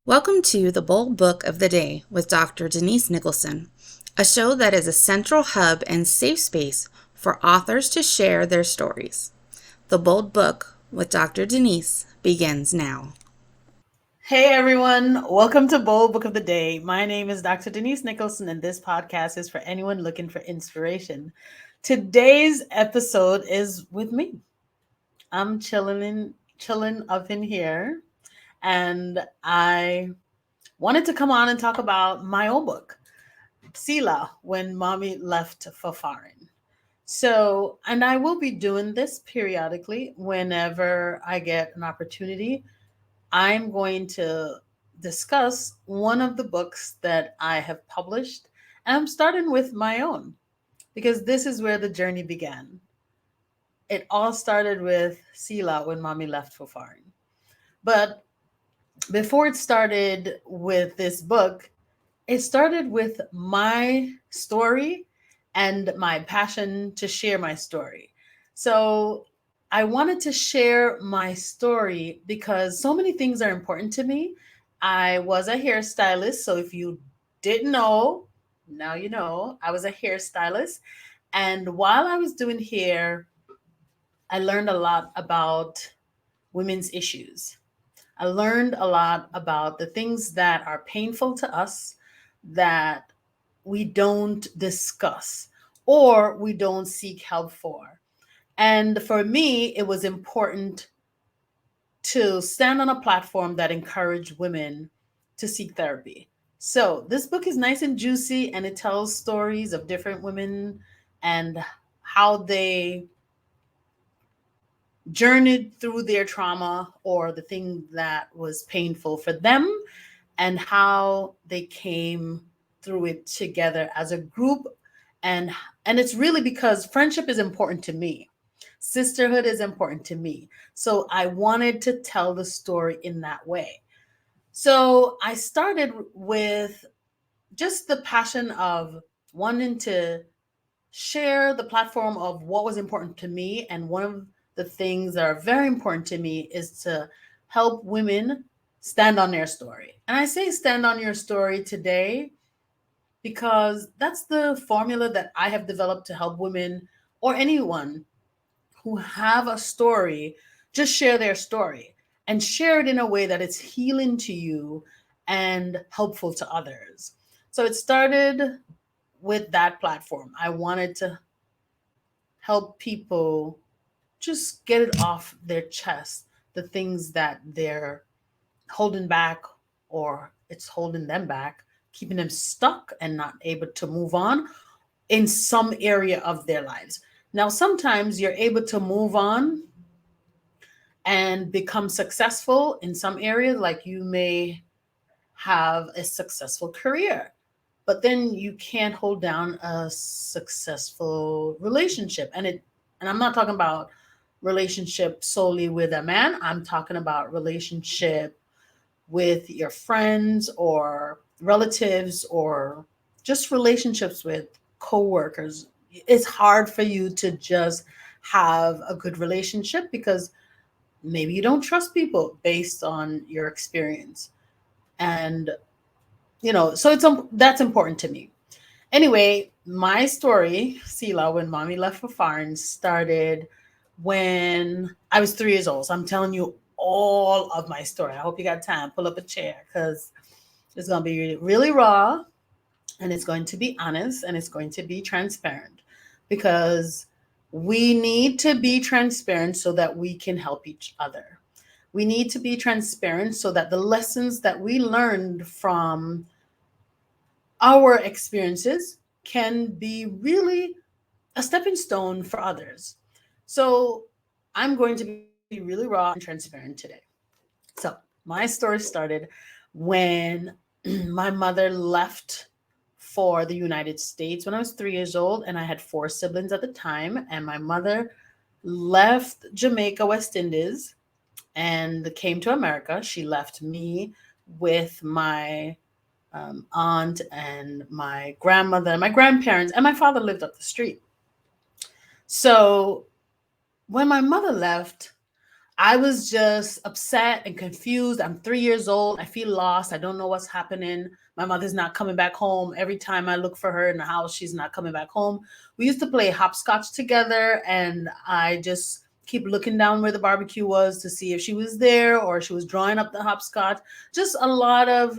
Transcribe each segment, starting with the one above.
Welcome to the Bold Book of the Day with Dr. Denise Nicholson, a show that is a central hub and safe space for authors to share their stories. The Bold Book with Dr. Denise begins now. Hey everyone, welcome to Bold Book of the Day. My name is Dr. Denise Nicholson, and this podcast is for anyone looking for inspiration. Today's episode is with me. I'm chilling up in here, and I wanted to come on and talk about my own book, Sila, When Mommy Left for Farin. So, and I will be doing this periodically whenever I get an opportunity. I'm going to discuss one of the books that I have published. And I'm starting with my own because this is where the journey began. It all started with Sila when mommy left for Farin. But before it started with this book, it started with my story and my passion to share my story. So I wanted to share my story because so many things are important to me. I was a hairstylist. So if you didn't know, now you know, I was a hairstylist. And while I was doing hair, I learned a lot about women's issues. I learned a lot about the things that are painful to us that we don't discuss or we don't seek help for. And for me, it was important to stand on a platform that encouraged women to seek therapy. So this book is nice and juicy, and it tells stories of different women and how they journeyed through their trauma or the thing that was painful for them and how they came through it together as a group. And it's really because friendship is important to me. Sisterhood is important to me. So I wanted to tell the story in that way. So I started with just the passion of wanting to share the platform of what was important to me. And one of the things that are very important to me is to help women stand on their story. And I say stand on your story today because that's the formula that I have developed to help women or anyone who have a story just share their story and share it in a way that it's healing to you and helpful to others. So it started with that platform. I wanted to help people just get it off their chest, the things that they're holding back or it's holding them back, keeping them stuck and not able to move on in some area of their lives. Now, sometimes you're able to move on and become successful in some areas, like you may have a successful career, but then you can't hold down a successful relationship. And I'm not talking about relationship solely with a man. I'm talking about relationship with your friends or relatives or just relationships with coworkers. It's hard for you to just have a good relationship because maybe you don't trust people based on your experience. And so that's important to me. Anyway, my story, Sila, when mommy left for foreign, started when I was 3 years old. So I'm telling you all of my story. I hope you got time. Pull up a chair because it's going to be really raw and it's going to be honest and it's going to be transparent because we need to be transparent so that we can help each other. We need to be transparent so that the lessons that we learned from our experiences can be really a stepping stone for others. So I'm going to be really raw and transparent today. So my story started when my mother left for the United States when I was 3 years old, and I had four siblings at the time. And my mother left Jamaica, West Indies, and came to America. She left me with my aunt and my grandmother and my grandparents, and my father lived up the street. So when my mother left, I was just upset and confused. I'm 3 years old. I feel lost. I don't know what's happening. My mother's not coming back home. Every time I look for her in the house, she's not coming back home. We used to play hopscotch together, and I just keep looking down where the barbecue was to see if she was there or she was drawing up the hopscotch. Just a lot of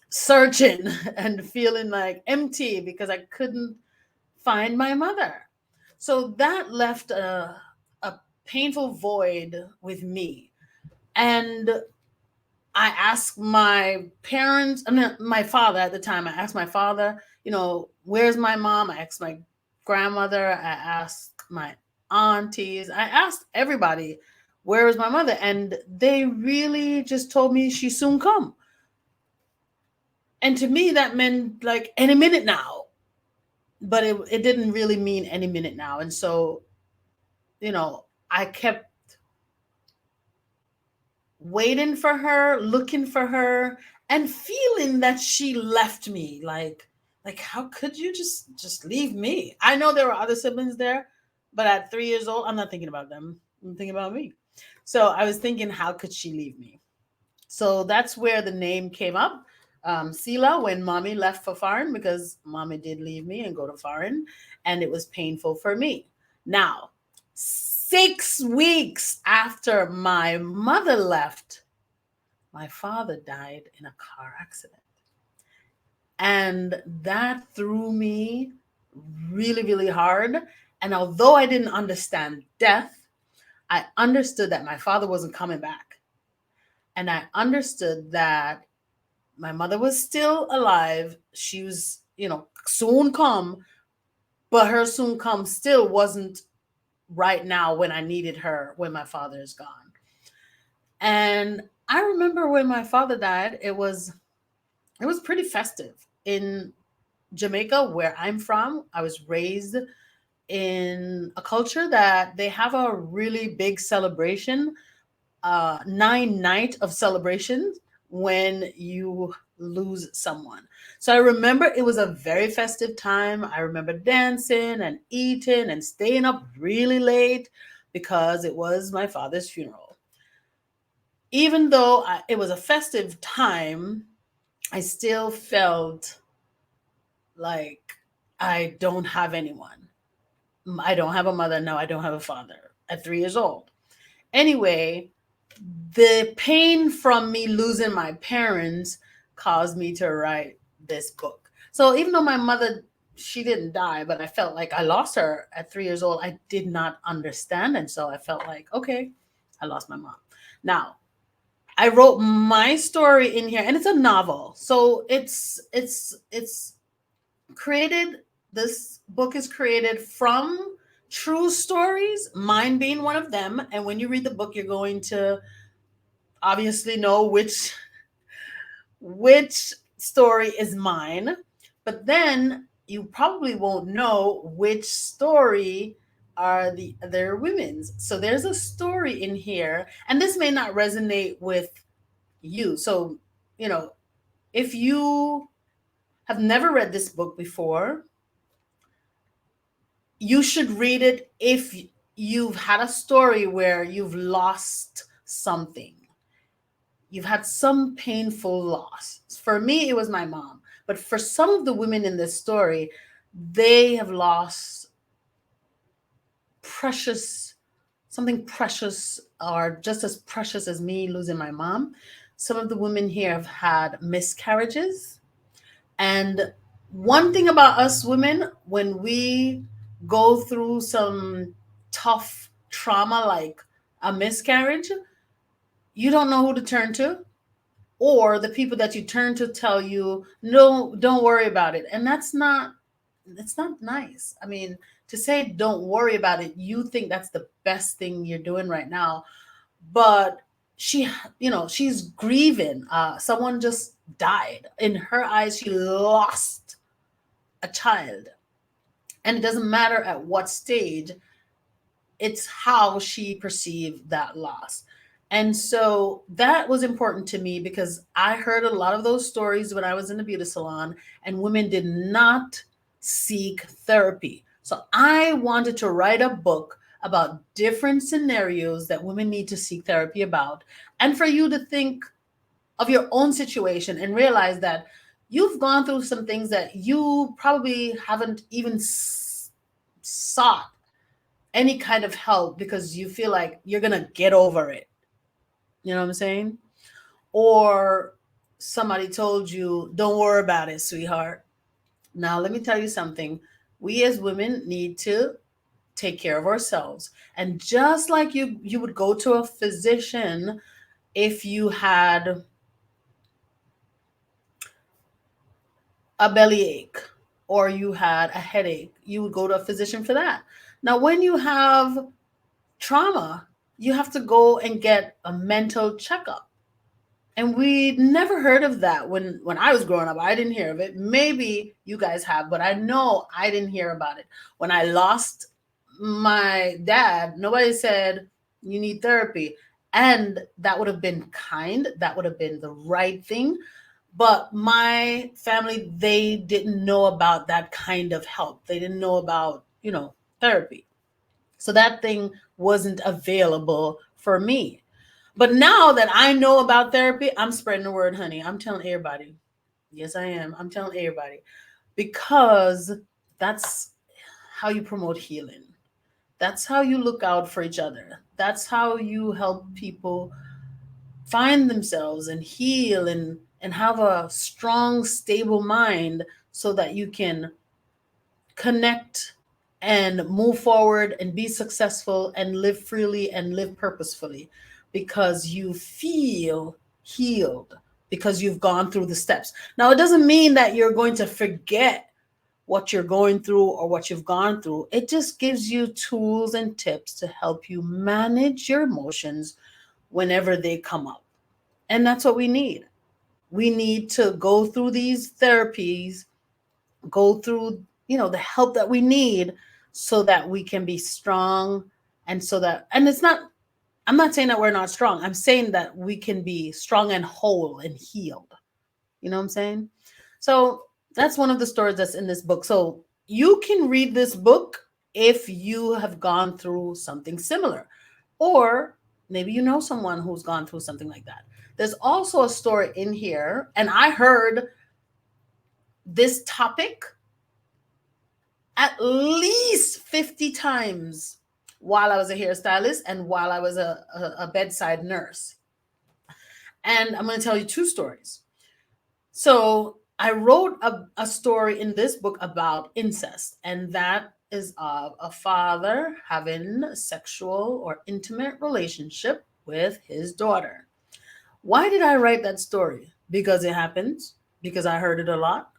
searching and feeling like empty because I couldn't find my mother. So that left a painful void with me. And I asked my parents, I mean, my father at the time, I asked my father, where's my mom? I asked my grandmother, I asked my aunties, I asked everybody, where is my mother? And they really just told me she soon come. And to me, that meant like any minute now. But it didn't really mean any minute now. And so, I kept waiting for her, looking for her, and feeling that she left me. Like how could you just leave me? I know there were other siblings there, but at 3 years old, I'm not thinking about them. I'm thinking about me. So I was thinking, how could she leave me? So that's where the name came up. Sila, when mommy left for Farin, because mommy did leave me and go to Farin, and it was painful for me. Now, 6 weeks after my mother left, my father died in a car accident. And that threw me really, really hard. And although I didn't understand death, I understood that my father wasn't coming back. And I understood that my mother was still alive. She was, soon come, but her soon come still wasn't right now when I needed her when my father is gone. And I remember when my father died, it was pretty festive in Jamaica, where I'm from. I was raised in a culture that they have a really big celebration, 9 night of celebrations when you lose someone. So I remember it was a very festive time. I remember dancing and eating and staying up really late because it was my father's funeral. Even though it was a festive time, I still felt like I don't have anyone. I don't have a mother. No, I don't have a father at 3 years old. Anyway, the pain from me losing my parents caused me to write this book. So even though my mother, she didn't die, but I felt like I lost her at 3 years old. I did not understand. And so I felt like, okay, I lost my mom. Now, I wrote my story in here, and it's a novel. So it's created, this book is created from true stories, mine being one of them. And when you read the book, you're going to obviously know which story is mine, but then you probably won't know which story are the other women's. So there's a story in here, and this may not resonate with you. So, if you have never read this book before, you should read it if you've had a story where you've lost something. You've had some painful loss. For me, it was my mom. But for some of the women in this story, they have lost something precious, or just as precious as me losing my mom. Some of the women here have had miscarriages. And one thing about us women, when we go through some tough trauma like a miscarriage, you don't know who to turn to, or the people that you turn to tell you, no, don't worry about it. And it's not nice. I mean, to say don't worry about it, you think that's the best thing you're doing right now. But she's grieving. Someone just died. In her eyes, she lost a child. And it doesn't matter at what stage, it's how she perceived that loss. And so that was important to me because I heard a lot of those stories when I was in the beauty salon, and women did not seek therapy. So I wanted to write a book about different scenarios that women need to seek therapy about, and for you to think of your own situation and realize that you've gone through some things that you probably haven't even sought any kind of help because you feel like you're going to get over it. You know what I'm saying? Or somebody told you, don't worry about it, sweetheart. Now, let me tell you something. We as women need to take care of ourselves. And just like you would go to a physician if you had a bellyache or you had a headache, you would go to a physician for that. Now, when you have trauma, you have to go and get a mental checkup. And we never heard of that when I was growing up. I didn't hear of it. Maybe you guys have, but I know I didn't hear about it. When I lost my dad, nobody said you need therapy. And that would have been kind. That would have been the right thing. But my family, they didn't know about that kind of help. They didn't know about, therapy. So that thing wasn't available for me. But now that I know about therapy, I'm spreading the word, honey. I'm telling everybody. Yes, I am. I'm telling everybody because that's how you promote healing. That's how you look out for each other. That's how you help people find themselves and heal and have a strong, stable mind so that you can connect and move forward and be successful and live freely and live purposefully because you feel healed because you've gone through the steps. Now, it doesn't mean that you're going to forget what you're going through or what you've gone through. It just gives you tools and tips to help you manage your emotions whenever they come up. And that's what we need. We need to go through these therapies, go through, the help that we need so that we can be strong and so that and it's not I'm not saying that we're not strong. I'm saying that we can be strong and whole and healed. You know what I'm saying? So that's one of the stories that's in this book. So you can read this book if you have gone through something similar, or maybe you know someone who's gone through something like that. There's also a story in here, and I heard this topic at least 50 times while I was a hairstylist and while I was a bedside nurse. And I'm going to tell you two stories. So I wrote a story in this book about incest, and that is of a father having a sexual or intimate relationship with his daughter. Why did I write that story? Because it happens, because I heard it a lot.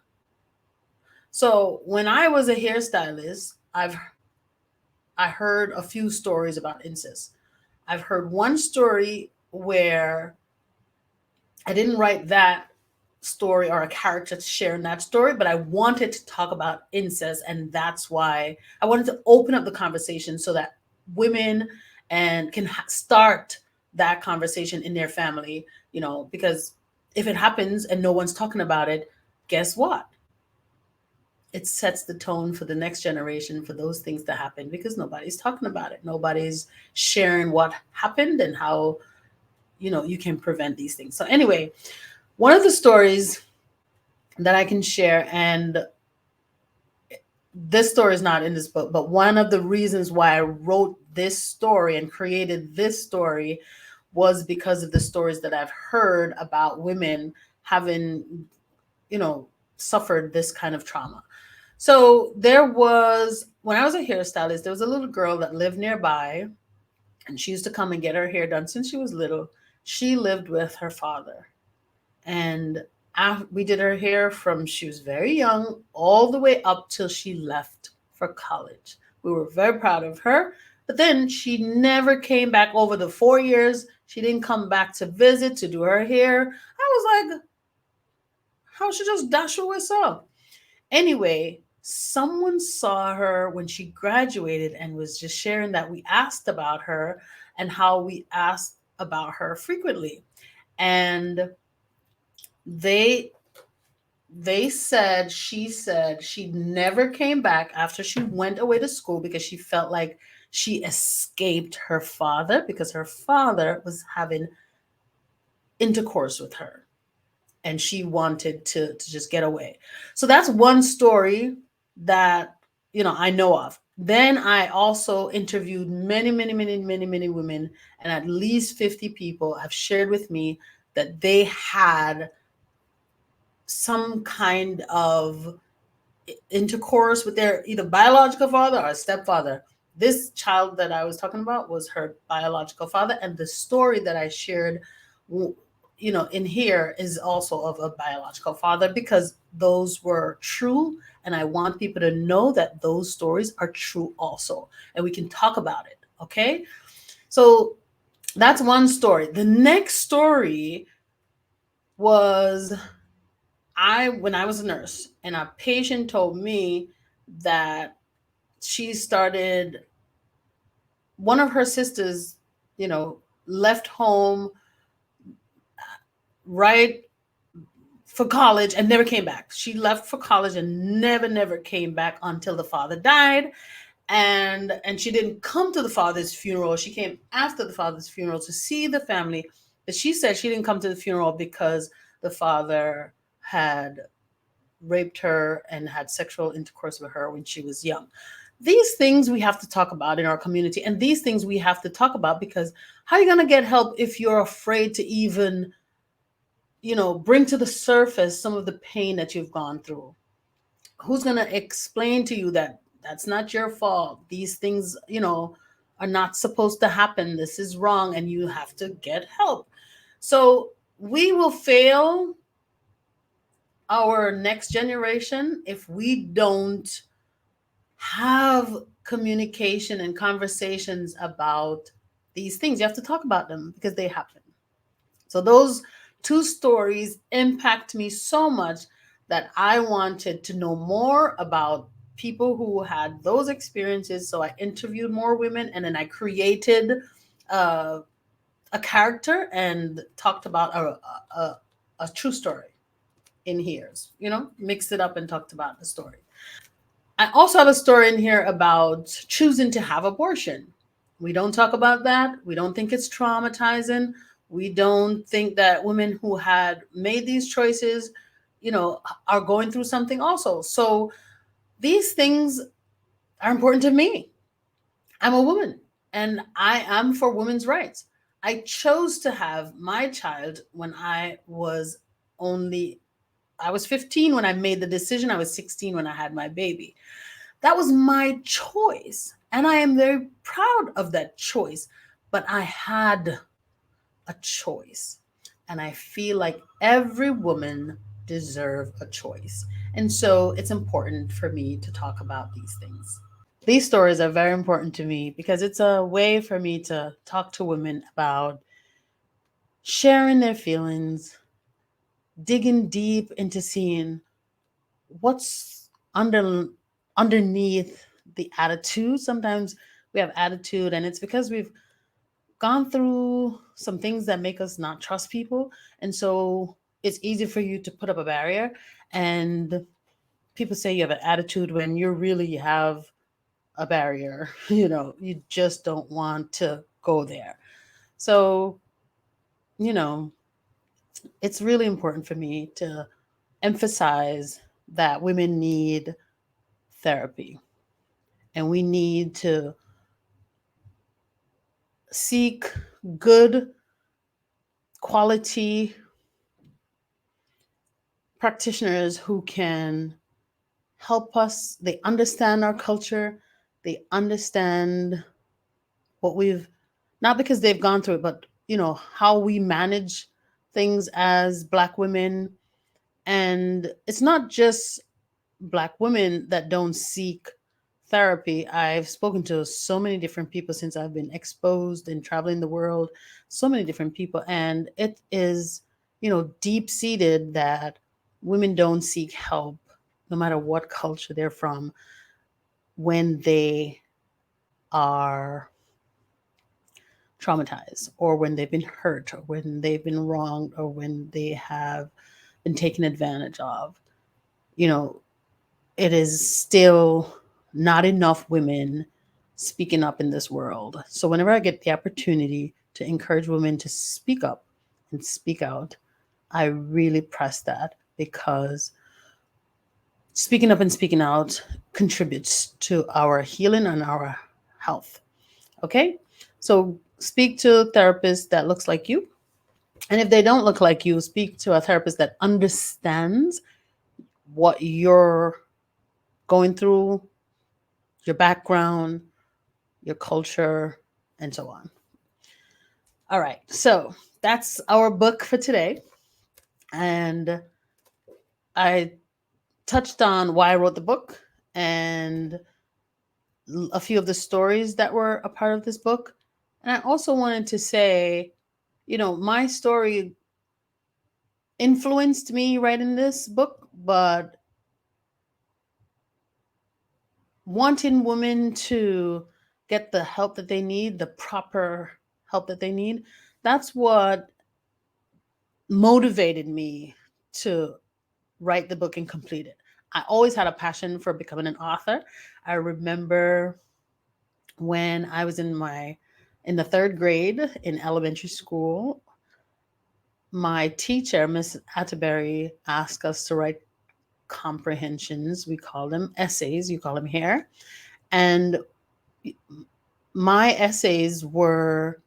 So when I was a hairstylist, I heard a few stories about incest. I've heard one story where I didn't write that story or a character to share in that story, but I wanted to talk about incest, and that's why I wanted to open up the conversation so that women and can start that conversation in their family, because if it happens and no one's talking about it, guess what? It sets the tone for the next generation for those things to happen because nobody's talking about it. Nobody's sharing what happened and how, you can prevent these things. So anyway, one of the stories that I can share, and this story is not in this book, but one of the reasons why I wrote this story and created this story was because of the stories that I've heard about women having, suffered this kind of trauma. So when I was a hairstylist, there was a little girl that lived nearby, and she used to come and get her hair done since she was little. She lived with her father, and we did her hair from she was very young all the way up till she left for college. We were very proud of her, but then she never came back over the 4 years. She didn't come back to visit to do her hair. I was like, how she just dash away so? Anyway, someone saw her when she graduated and was just sharing that we asked about her and how we asked about her frequently. And they she said she never came back after she went away to school because she felt like She escaped her father because her father was having intercourse with her and she wanted to just get away. So that's one story that I know of. Then I also interviewed many women, and at least 50 people have shared with me that they had some kind of intercourse with their either biological father or stepfather. This child that I was talking about was her biological father, and the story that I shared, in here is also of a biological father because those were true, and I want people to know that those stories are true also, and we can talk about it. Okay, so that's one story. The next story was when I was a nurse, and a patient told me that she started one of her sisters, left home right for college and never came back. She left for college and never came back until the father died. And she didn't come to the father's funeral. She came after the father's funeral to see the family. But she said she didn't come to the funeral because the father had raped her and had sexual intercourse with her when she was young. These things we have to talk about in our community, and these things we have to talk about because how are you going to get help if you're afraid to even bring to the surface some of the pain that you've gone through? Who's going to explain to you that that's not your fault? These things are not supposed to happen. This is wrong and you have to get help. So we will fail our next generation if we don't have communication and conversations about these things. You have to talk about them because they happen. So those two stories impact me so much that I wanted to know more about people who had those experiences. So I interviewed more women, and then I created uh, a character and talked about a true story in here. Mixed it up and talked about the story. I also have a story in here about choosing to have abortion. We don't talk about that. We don't think it's traumatizing. We don't think that women who had made these choices, are going through something also. So these things are important to me. I'm a woman and I am for women's rights. I chose to have my child when I was 15 when I made the decision. I was 16 when I had my baby. That was my choice. And I am very proud of that choice. But I had a choice. And I feel like every woman deserves a choice. And so it's important for me to talk about these things. These stories are very important to me because it's a way for me to talk to women about sharing their feelings, digging deep into seeing what's underneath the attitude. Sometimes we have attitude and it's because we've gone through some things that make us not trust people, and so it's easy for you to put up a barrier. And people say you have an attitude when you really have a barrier. You just don't want to go there. So you know it's really important for me to emphasize that women need therapy, and we need to seek good quality practitioners who can help us. They understand our culture, they understand what we've, not because they've gone through it, but how we manage things as Black women. And it's not just Black women that don't seek therapy. I've spoken to so many different people since I've been exposed and traveling the world, so many different people. And it is, deep seated that women don't seek help, no matter what culture they're from, when they are traumatized or when they've been hurt or when they've been wronged or when they have been taken advantage of. You know, it is still not enough women speaking up in this world. So whenever I get the opportunity to encourage women to speak up and speak out, I really press that, because speaking up and speaking out contributes to our healing and our health. Okay? So speak to a therapist that looks like you. And if they don't look like you, speak to a therapist that understands what you're going through, your background, your culture, and so on. All right. So that's our book for today. And I touched on why I wrote the book and a few of the stories that were a part of this book. And I also wanted to say, my story influenced me writing this book, but wanting women to get the help that they need, the proper help that they need, that's what motivated me to write the book and complete it. I always had a passion for becoming an author. I remember when I was in the third grade in elementary school, my teacher, Miss Atterbury, asked us to write comprehensions. We call them essays. You call them here. And my essays were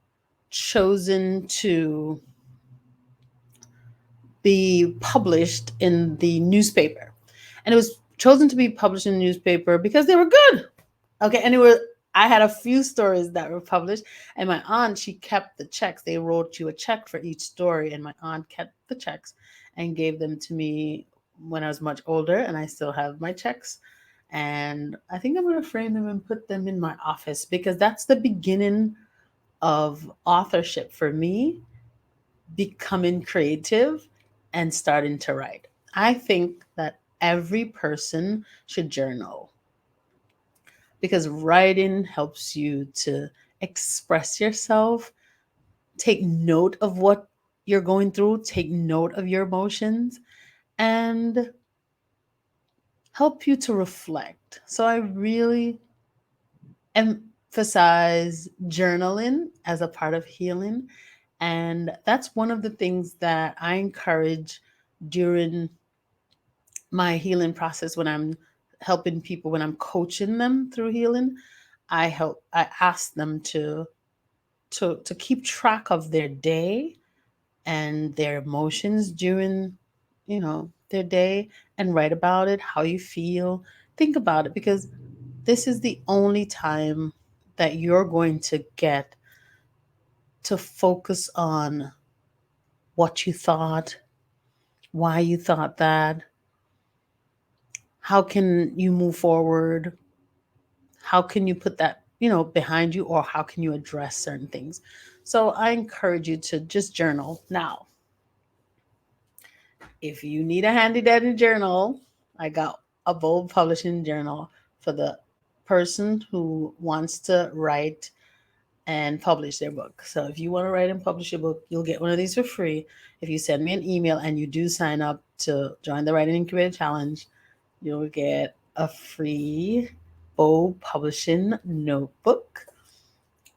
chosen to be published in the newspaper. And it was chosen to be published in the newspaper because they were good. Okay. And I had a few stories that were published, and my aunt, she kept the checks. They wrote you a check for each story, and my aunt kept the checks and gave them to me when I was much older, and I still have my checks. And I think I'm going to frame them and put them in my office, because that's the beginning of authorship for me, becoming creative and starting to write. I think that every person should journal, because writing helps you to express yourself, take note of what you're going through, take note of your emotions, and help you to reflect. So I really emphasize journaling as a part of healing. And that's one of the things that I encourage during my healing process, when I'm helping people, when I'm coaching them through healing. I ask them to keep track of their day and their emotions during, their day, and write about it, how you feel, think about it, because this is the only time that you're going to get to focus on what you thought, why you thought that, how can you move forward, how can you put that, behind you, or how can you address certain things. So I encourage you to just journal. Now, if you need a handy dandy journal, I got a bold publishing journal for the person who wants to write and publish their book. So if you want to write and publish your book, you'll get one of these for free if you send me an email and you do sign up to join the Writing Incubator Challenge. You'll get a free bold publishing notebook.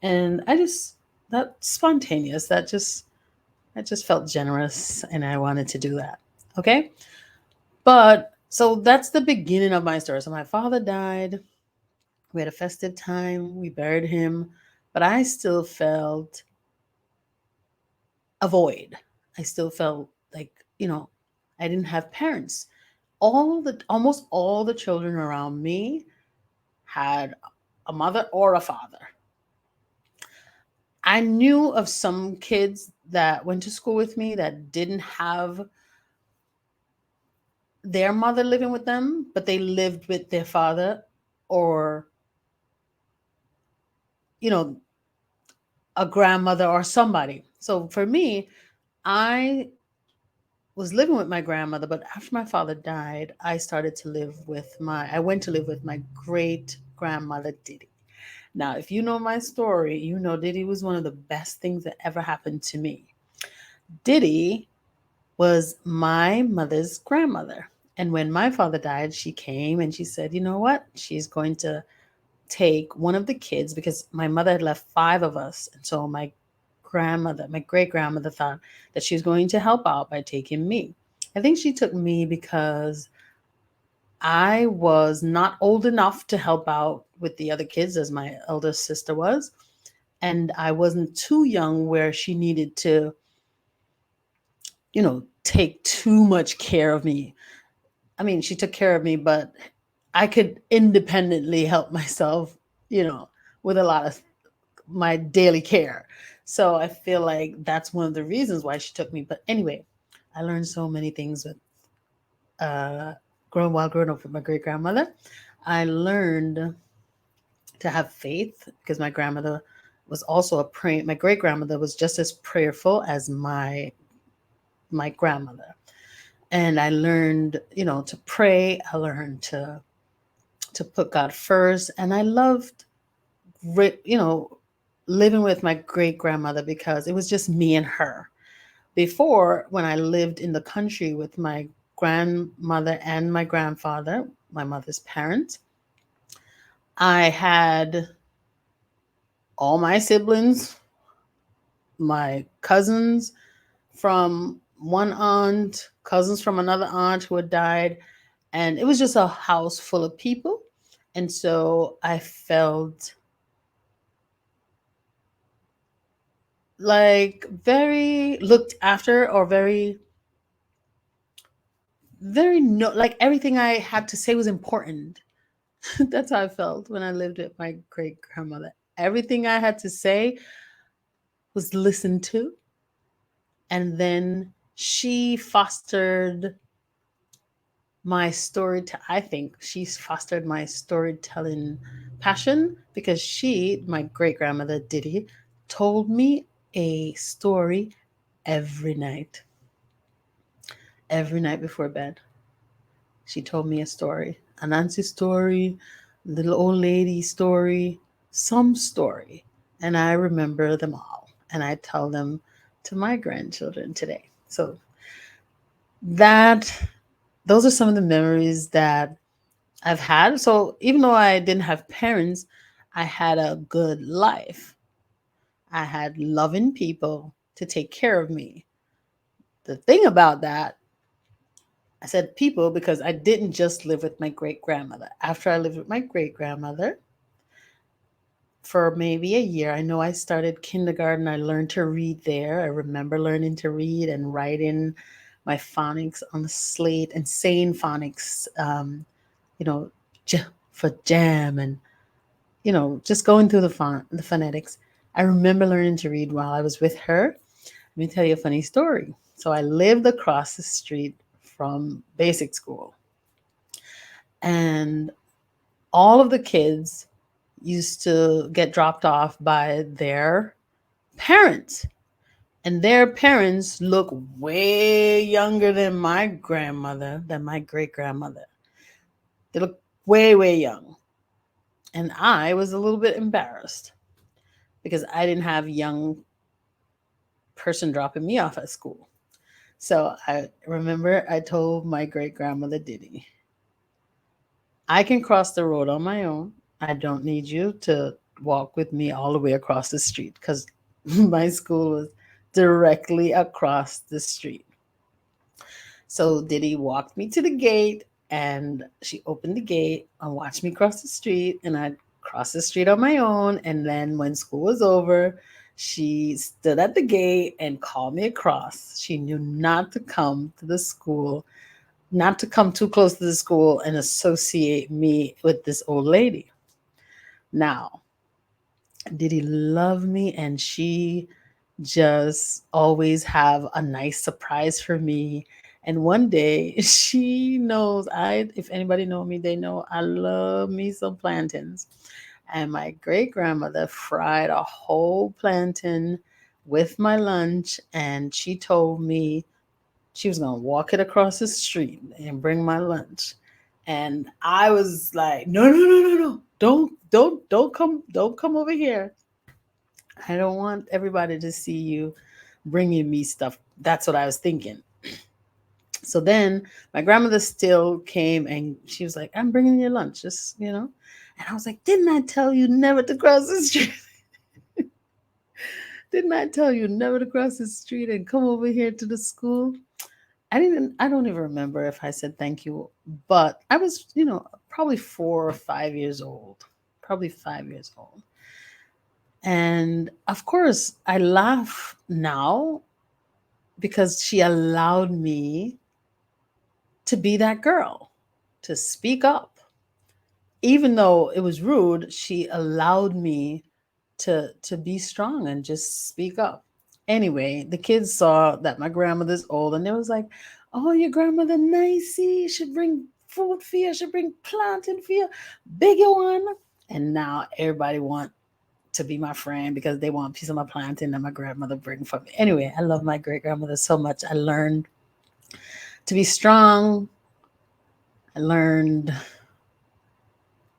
And that's spontaneous. That just felt generous, and I wanted to do that. Okay? But so that's the beginning of my story. So my father died. We had a festive time. We buried him, but I still felt a void. I still felt like, I didn't have parents. Almost all the children around me had a mother or a father. I knew of some kids that went to school with me that didn't have their mother living with them, but they lived with their father, or, you know, a grandmother or somebody. So for me, I was living with my grandmother, but after my father died, I went to live with my great grandmother, Diddy. Now, if you know my story, you know Diddy was one of the best things that ever happened to me. Diddy was my mother's grandmother. And when my father died, she came and she said, you know what? She's going to take one of the kids, because my mother had left five of us. And so my great grandmother thought that she was going to help out by taking me. I think she took me because I was not old enough to help out with the other kids as my elder sister was. And I wasn't too young where she needed to, take too much care of me. I mean, she took care of me, but I could independently help myself, you know, with a lot of my daily care. So I feel like that's one of the reasons why she took me. But anyway, I learned so many things with uh, growing up with my great grandmother. I learned to have faith because my grandmother was also a prayer. My great grandmother was just as prayerful as my grandmother, and I learned, to pray. I learned to put God first, and I loved, you know, living with my great grandmother because it was just me and her. Before, when I lived in the country with my grandmother and my grandfather, my mother's parents, I had all my siblings, my cousins from one aunt, cousins from another aunt who had died, and it was just a house full of people. And so I felt like very looked after, or very no, like everything I had to say was important. That's how I felt when I lived with my great grandmother. Everything I had to say was listened to. And then she fostered my I think she's fostered my storytelling passion because my great grandmother Diddy, told me a story every night. Every night before bed, she told me a story, a Nancy story, little old lady story, some story. And I remember them all. And I tell them to my grandchildren today. So that those are some of the memories that I've had. So even though I didn't have parents, I had a good life. I had loving people to take care of me. The thing about that, I said people because I didn't just live with my great grandmother. After I lived with my great grandmother for maybe a year, I know I started kindergarten. I learned to read there. I remember learning to read and writing my phonics on the slate and saying phonics, you know, for jam, and just going through the phonetics. I remember learning to read while I was with her. Let me tell you a funny story. So I lived across the street from basic school, and all of the kids used to get dropped off by their parents. And their parents look way younger than my grandmother, than my great grandmother. They look way, way young. And I was a little bit embarrassed because I didn't have young person dropping me off at school. So I remember I told my great grandmother Diddy, I can cross the road on my own. I don't need you to walk with me all the way across the street because my school was directly across the street. So Diddy walked me to the gate, and she opened the gate and watched me cross the street, and I crossed the street on my own. And then when school was over, she stood at the gate and called me across. She knew not to come to the school, not to come too close to the school and associate me with this old lady. Now, did he love me? And she just always have a nice surprise for me. And one day she knows if anybody know me, they know I love me some plantains. And my great grandmother fried a whole plantain with my lunch, and she told me she was gonna walk it across the street and bring my lunch. And I was like, no, no, no, no, no. Don't come over here. I don't want everybody to see you bringing me stuff. That's what I was thinking. So then my grandmother still came and she was like, I'm bringing you lunch, just. And I was like, didn't I tell you never to cross the street? Didn't I tell you never to cross the street and come over here to the school? I don't even remember if I said thank you, but I was, probably 4 or 5 years old. Probably 5 years old. And of course, I laugh now because she allowed me to be that girl, to speak up. Even though it was rude, she allowed me to be strong and just speak up. Anyway, the kids saw that my grandmother's old and they was like, "Oh, your grandmother nicey. Should bring food for you, should bring plantain for you, bigger one." And now everybody want to be my friend because they want a piece of my plantain that my grandmother bring for me. Anyway, I love my great grandmother so much. I learned to be strong. I learned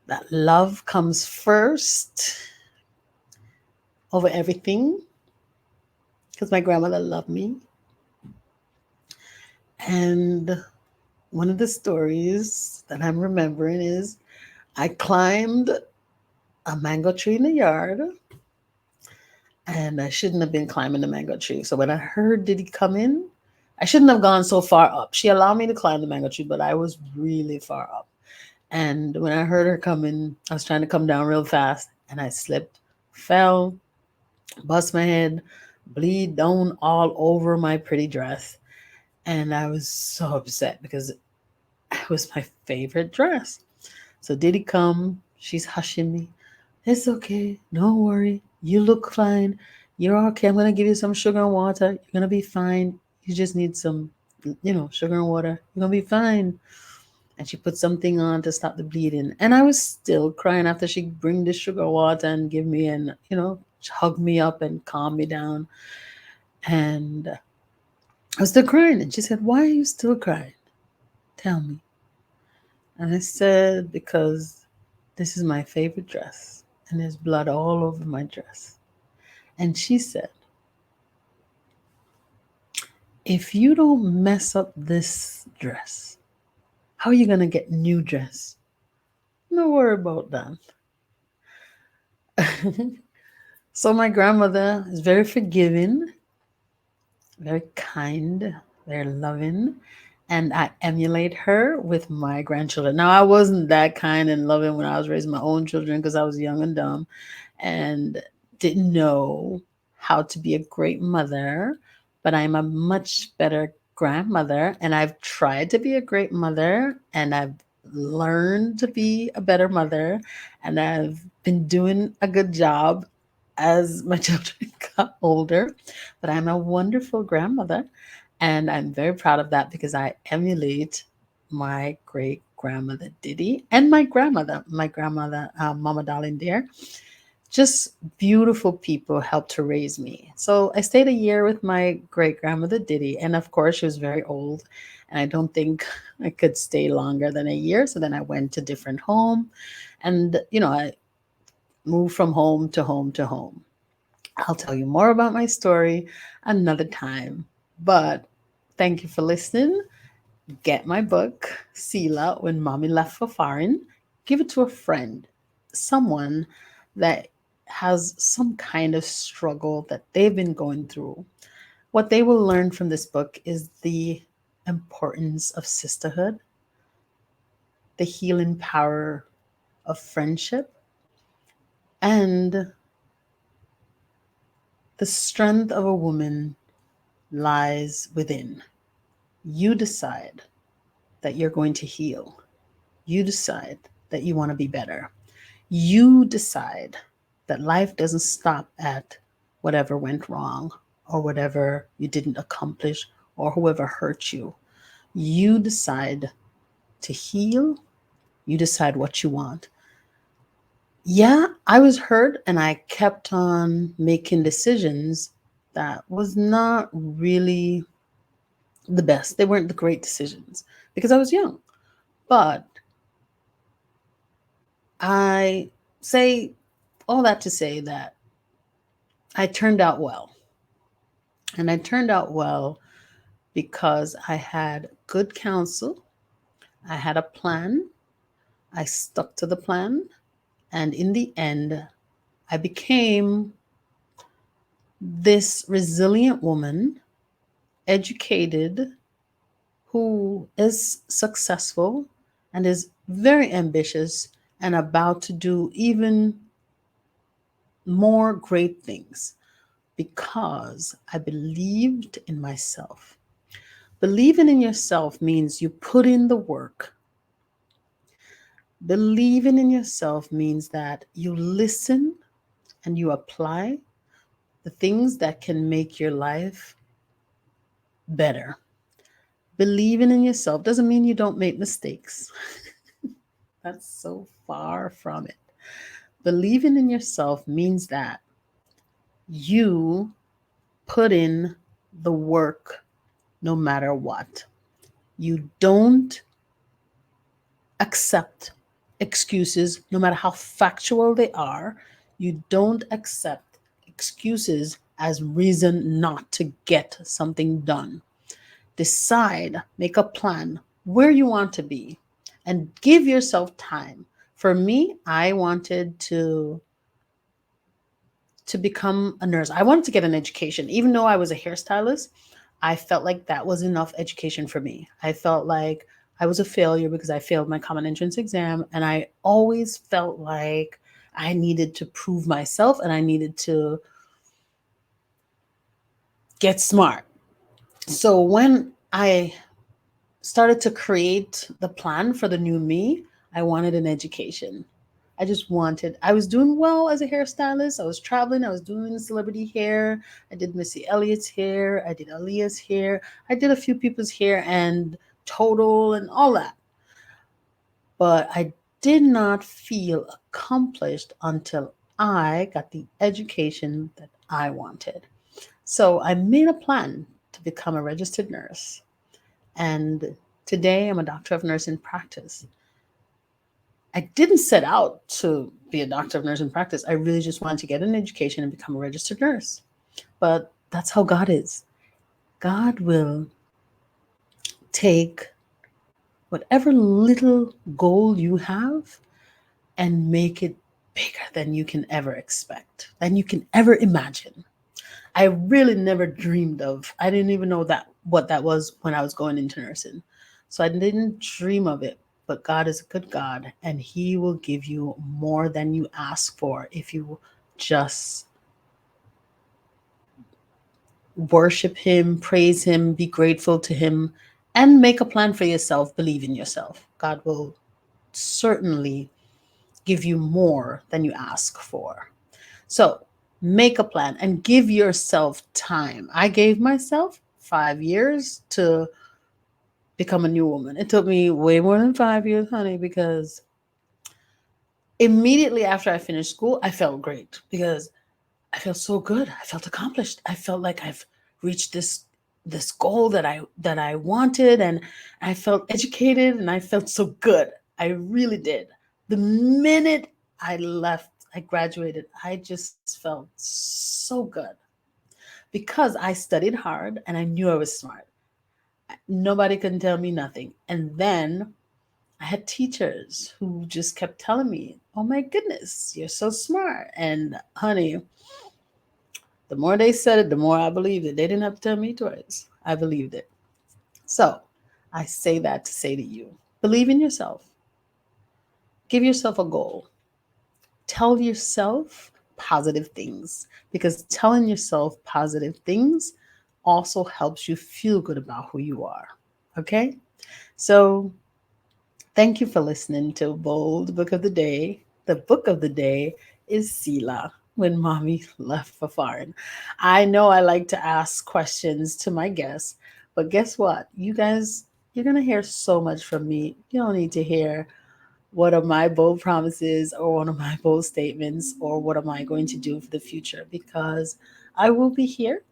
that love comes first over everything because my grandmother loved me. And one of the stories that I'm remembering is I climbed a mango tree in the yard and I shouldn't have been climbing the mango tree. So when I heard Diddy come in, I shouldn't have gone so far up. She allowed me to climb the mango tree, but I was really far up. And when I heard her coming, I was trying to come down real fast and I slipped, fell, bust my head, bleed down all over my pretty dress. And I was so upset because it was my favorite dress. So Diddy come, she's hushing me. It's okay, don't worry. You look fine. You're okay. I'm gonna give you some sugar and water. You're gonna be fine. You just need some, sugar and water. You're gonna be fine. And she put something on to stop the bleeding. And I was still crying after she bring the sugar water and give me and hug me up and calm me down. And I was still crying. And she said, "Why are you still crying? Tell me." And I said, "Because this is my favorite dress. And there's blood all over my dress." And she said, "If you don't mess up this dress, how are you going to get new dress? No worry about that." So my grandmother is very forgiving, very kind, very loving, and I emulate her with my grandchildren. Now I wasn't that kind and loving when I was raising my own children because I was young and dumb and didn't know how to be a great mother, but I'm a much better grandmother and I've tried to be a great mother and I've learned to be a better mother and I've been doing a good job as my children got older, but I'm a wonderful grandmother and I'm very proud of that because I emulate my great grandmother Diddy and my grandmother Mama Darling Dear. Just beautiful people helped to raise me. So I stayed a year with my great grandmother Diddy, and of course she was very old, and I don't think I could stay longer than a year. So then I went to different home, and I moved from home to home to home. I'll tell you more about my story another time. But thank you for listening. Get my book, Sila, When Mommy Left for Farin. Give it to a friend, someone that has some kind of struggle that they've been going through. What they will learn from this book is the importance of sisterhood, the healing power of friendship, and the strength of a woman lies within. You decide that you're going to heal. You decide that you want to be better. You decide that life doesn't stop at whatever went wrong or whatever you didn't accomplish or whoever hurt you. You decide to heal. You decide what you want. Yeah, I was hurt and I kept on making decisions that was not really the best. They weren't the great decisions because I was young. But I say all that to say that I turned out well. And I turned out well because I had good counsel. I had a plan. I stuck to the plan. And in the end, I became this resilient woman, educated, who is successful and is very ambitious and about to do even more great things because I believed in myself. Believing in yourself means you put in the work. Believing in yourself means that you listen and you apply the things that can make your life better. Believing in yourself doesn't mean you don't make mistakes. That's so far from it. Believing in yourself means that you put in the work no matter what. You don't accept excuses, no matter how factual they are. You don't accept excuses as reason not to get something done. Decide, make a plan where you want to be, and give yourself time. For me, I wanted to become a nurse. I wanted to get an education. Even though I was a hairstylist, I felt like that was enough education for me. I felt like I was a failure because I failed my common entrance exam. And I always felt like I needed to prove myself and I needed to get smart. So when I started to create the plan for the new me, I wanted an education. I was doing well as a hairstylist. I was traveling, I was doing celebrity hair. I did Missy Elliott's hair, I did Aaliyah's hair, I did a few people's hair and total and all that. But I did not feel accomplished until I got the education that I wanted. So I made a plan to become a registered nurse. And today I'm a doctor of nursing practice. I didn't set out to be a doctor of nursing practice. I really just wanted to get an education and become a registered nurse. But that's how God is. God will take whatever little goal you have and make it bigger than you can ever expect, than you can ever imagine. I really never dreamed of. I didn't even know that what that was when I was going into nursing. So I didn't dream of it. But God is a good God and he will give you more than you ask for if you just worship him, praise him, be grateful to him, and make a plan for yourself. Believe in yourself. God will certainly give you more than you ask for. So make a plan and give yourself time. I gave myself 5 years to become a new woman. It took me way more than 5 years, honey, because immediately after I finished school, I felt great because I felt so good. I felt accomplished. I felt like I've reached this goal that I wanted, and I felt educated and I felt so good. I really did. The minute I left, I graduated, I just felt so good because I studied hard and I knew I was smart. Nobody could tell me nothing. And then I had teachers who just kept telling me, "Oh my goodness, you're so smart." And honey, the more they said it, the more I believed it. They didn't have to tell me twice. I believed it. So I say that to say to you, believe in yourself. Give yourself a goal. Tell yourself positive things because telling yourself positive things also helps you feel good about who you are. Okay? So thank you for listening to Bold Book of the Day. The book of the day is Sila, When Mommy Left for Farin. I know I like to ask questions to my guests, but guess what? You guys, you're going to hear so much from me. You don't need to hear what are my bold promises or one of my bold statements or what am I going to do for the future because I will be here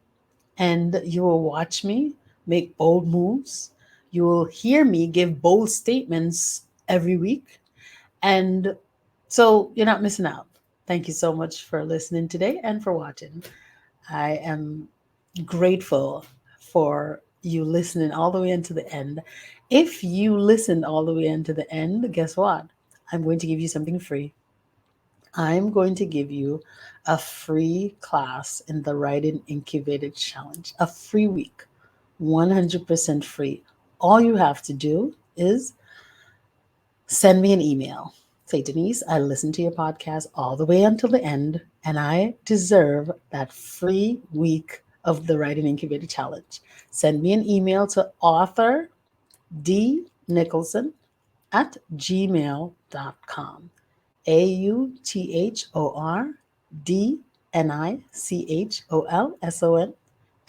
and you will watch me make bold moves. You will hear me give bold statements every week. And so you're not missing out. Thank you so much for listening today and for watching. I am grateful for you listening all the way into the end. If you listened all the way into the end, guess what? I'm going to give you something free. I'm going to give you a free class in the Writing Incubator Challenge, a free week, 100% free. All you have to do is send me an email. Say, Denise, I listened to your podcast all the way until the end, and I deserve that free week of the Writing Incubator Challenge. Send me an email to author D. Nicholson at gmail.com. AUTHORDNICHOLSON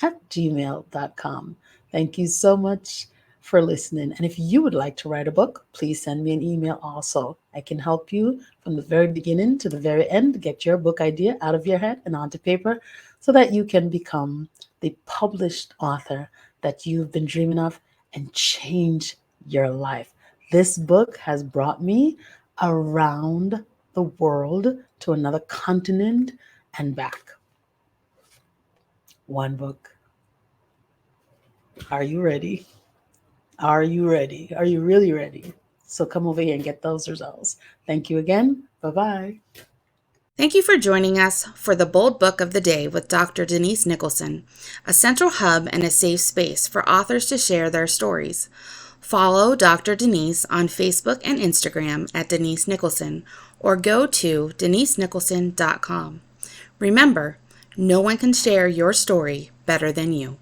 at gmail.com. Thank you so much for listening. And if you would like to write a book, please send me an email also. I can help you from the very beginning to the very end, get your book idea out of your head and onto paper so that you can become the published author that you've been dreaming of and change your life. This book has brought me around the world to another continent and back. One book. Are you ready? Are you ready? Are you really ready? So come over here and get those results. Thank you again. Bye-bye. Thank you for joining us for the Bold Book of the Day with Dr. Denise Nicholson, a central hub and a safe space for authors to share their stories. Follow Dr. Denise on Facebook and Instagram at Denise Nicholson or go to denisenicholson.com. Remember, no one can share your story better than you.